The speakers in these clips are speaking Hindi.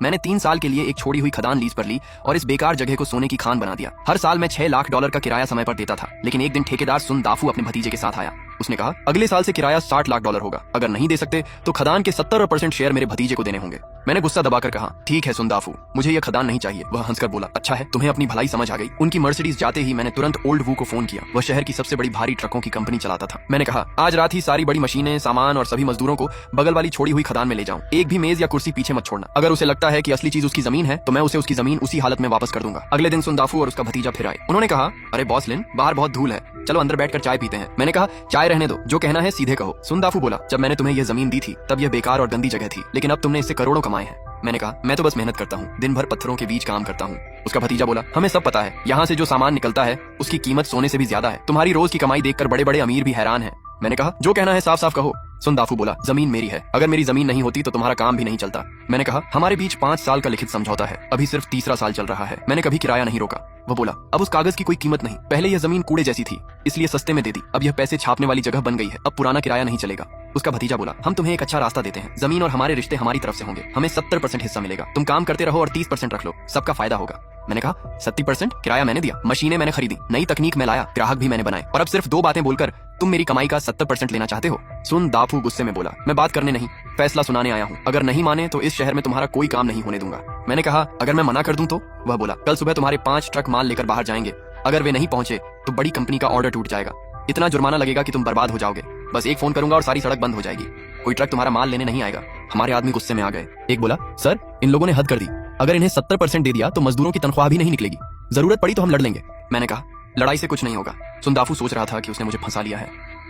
मैंने 3 साल के लिए एक छोड़ी हुई खदान लीज पर ली और इस बेकार जगह को सोने की खान बना दिया। हर साल मैं $6 लाख का किराया समय पर देता था, लेकिन एक दिन ठेकेदार सुन दाफू अपने भतीजे के साथ आया। उसने कहा अगले साल से किराया $60 लाख होगा, अगर नहीं दे सकते तो खदान के 70% शेयर मेरे भतीजे को देने होंगे। मैंने गुस्सा दबाकर कहा ठीक है सुनदाफू, मुझे यह खदान नहीं चाहिए। वह हंसकर बोला अच्छा है, तुम्हें अपनी भलाई समझ आ गई। उनकी मर्सिडीज जाते ही मैंने तुरंत ओल्ड वू को फोन किया। वह शहर की सबसे बड़ी भारी ट्रकों की कंपनी चलाता था। मैंने कहा आज रात ही सारी बड़ी मशीनें, सामान और सभी मजदूरों को बगल वाली छोड़ी हुई खदान में ले जाऊं। एक भी मेज या कुर्सी पीछे मत छोड़ना। अगर उसे लगता है कि असली चीज उसकी जमीन है तो मैं उसे उसकी जमीन उसी हालत में वापस कर दूंगा। अगले दिन सुनदाफू और उसका भतीजा फिर आए। उन्होंने कहा अरे बॉस लिन, बाहर बहुत धूल है, चलो अंदर बैठकर चाय पीते हैं। मैंने कहा चाय रहने दो, जो कहना है सीधे कहो। सुनदाफू बोला जब मैंने तुम्हें यह जमीन दी थी तब यह बेकार और गंदी जगह थी, लेकिन अब तुमने इससे करोड़ों कमाए हैं। मैंने कहा मैं तो बस मेहनत करता हूँ, दिन भर पत्थरों के बीच काम करता हूँ। उसका भतीजा बोला हमें सब पता है, यहाँ से जो सामान निकलता है उसकी कीमत सोने से भी ज्यादा है। तुम्हारी रोज की कमाई देखकर बड़े बड़े अमीर भी हैरान हैं। मैंने कहा जो कहना है साफ साफ कहो। सुनदाफू बोला जमीन मेरी है, अगर मेरी जमीन नहीं होती तो तुम्हारा काम भी नहीं चलता। मैंने कहा हमारे बीच 5 साल का लिखित समझौता है, अभी सिर्फ तीसरा साल चल रहा है, मैंने कभी किराया नहीं रोका। वो बोला अब उस कागज की कोई कीमत नहीं, पहले यह जमीन कूड़े जैसी थी इसलिए सस्ते में दे दी, अब यह पैसे छापने वाली जगह बन गई है, अब पुराना किराया नहीं चलेगा। उसका भतीजा बोला हम तुम्हें एक अच्छा रास्ता देते हैं, जमीन और हमारे रिश्ते हमारी तरफ से होंगे, हमें 70% हिस्सा मिलेगा, तुम काम करते रहो और 30% रख लो, सबका फायदा होगा। मैंने कहा 70%? किराया मैंने दिया, मशीनें मैंने खरीदी, नई तकनीक में लाया, ग्राहक भी मैंने बनाए, और अब सिर्फ 2 बातें बोलकर तुम मेरी कमाई का 70% लेना चाहते हो? सुनदाफू गुस्से में बोला मैं बात करने नहीं, फैसला सुनाने आया हूँ, अगर नहीं माने तो इस शहर में तुम्हारा कोई काम नहीं होने दूंगा। मैंने कहा अगर मैं मना कर दूं तो? वह बोला कल सुबह तुम्हारे 5 ट्रक माल लेकर बाहर जाएंगे, अगर वे नहीं पहुंचे तो बड़ी कंपनी का ऑर्डर टूट जाएगा, इतना जुर्माना लगेगा कि तुम बर्बाद हो जाओगे, बस एक फोन करूंगा और सारी सड़क बंद हो जाएगी, कोई ट्रक तुम्हारा माल लेने नहीं आएगा। हमारे आदमी गुस्से में आ गए। एक बोला सर इन लोगों ने हद कर दी, अगर इन्हें 70% दे दिया तो मजदूरों की तनख्वाह भी नहीं निकलेगी, जरूरत पड़ी तो हम लड़ लेंगे। मैंने कहा लड़ाई से कुछ नहीं होगा। सुनदाफू सोच रहा था कि उसने मुझे फंसा लिया है,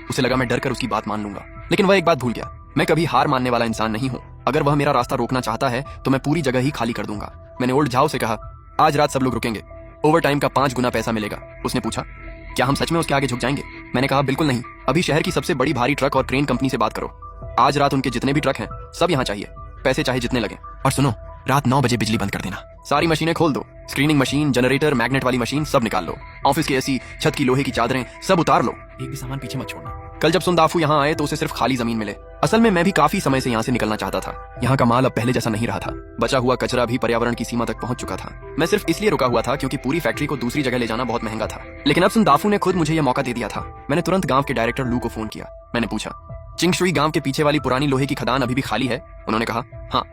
उसे लगा मैं डर कर उसकी बात मान लूंगा, लेकिन वह एक बात भूल गया, मैं कभी हार मानने वाला इंसान नहीं हूँ। अगर वह मेरा रास्ता रोकना चाहता है तो मैं पूरी जगह ही खाली कर दूंगा। मैंने ओल्ड झाओ से कहा आज रात सब लोग रुकेंगे, ओवर टाइम का 5 गुना पैसा मिलेगा। उसने पूछा क्या हम सच में उसके आगे झुक जाएंगे? मैंने कहा बिल्कुल नहीं, अभी शहर की सबसे बड़ी भारी ट्रक और क्रेन कंपनी से बात करो, आज रात उनके जितने भी ट्रक हैं सब यहाँ चाहिए, पैसे चाहे जितने लगे, और सुनो रात 9 बजे बिजली बंद कर देना, सारी मशीनें खोल दो, स्क्रीनिंग मशीन, जनरेटर, मैग्नेट वाली मशीन सब निकाल लो, ऑफिस की एसी, छत की लोहे की चादरें सब उतार लो, एक भी सामान पीछे मत छोड़ना। कल जब सुनदाफू यहाँ आए तो उसे सिर्फ खाली जमीन मिले। असल में मैं भी काफी समय से यहाँ से निकलना चाहता था, यहाँ का माल अब पहले जैसा नहीं रहा था, बचा हुआ कचरा भी पर्यावरण की सीमा तक पहुंच चुका था। मैं सिर्फ इसलिए रुका हुआ था क्योंकि पूरी फैक्ट्री को दूसरी जगह ले जाना बहुत महंगा था, लेकिन अब सुनदाफू ने खुद मुझे यह मौका दे दिया था। मैंने तुरंत गांव के डायरेक्टर लू को फोन किया। मैंने पूछा चिंगशुई गांव के पीछे वाली पुरानी लोहे की खदान अभी भी खाली है? उन्होंने कहा हाँ,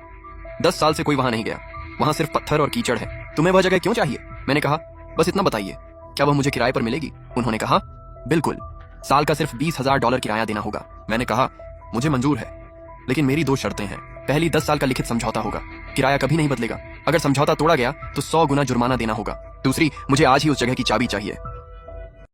10 साल से कोई वहां नहीं गया, वहां सिर्फ पत्थर और कीचड़ है, तुम्हें वह जगह क्यों चाहिए? मैंने कहा बस इतना बताइए, क्या वह मुझे किराए पर मिलेगी? उन्होंने कहा बिल्कुल, साल का सिर्फ $20,000 किराया देना होगा। मैंने कहा मुझे मंजूर है, लेकिन मेरी 2 शर्तें हैं। पहली 10 साल का लिखित समझौता होगा, किराया कभी नहीं बदलेगा, अगर समझौता तोड़ा गया तो 100 गुना जुर्माना देना होगा। दूसरी मुझे आज ही उस जगह की चाबी चाहिए,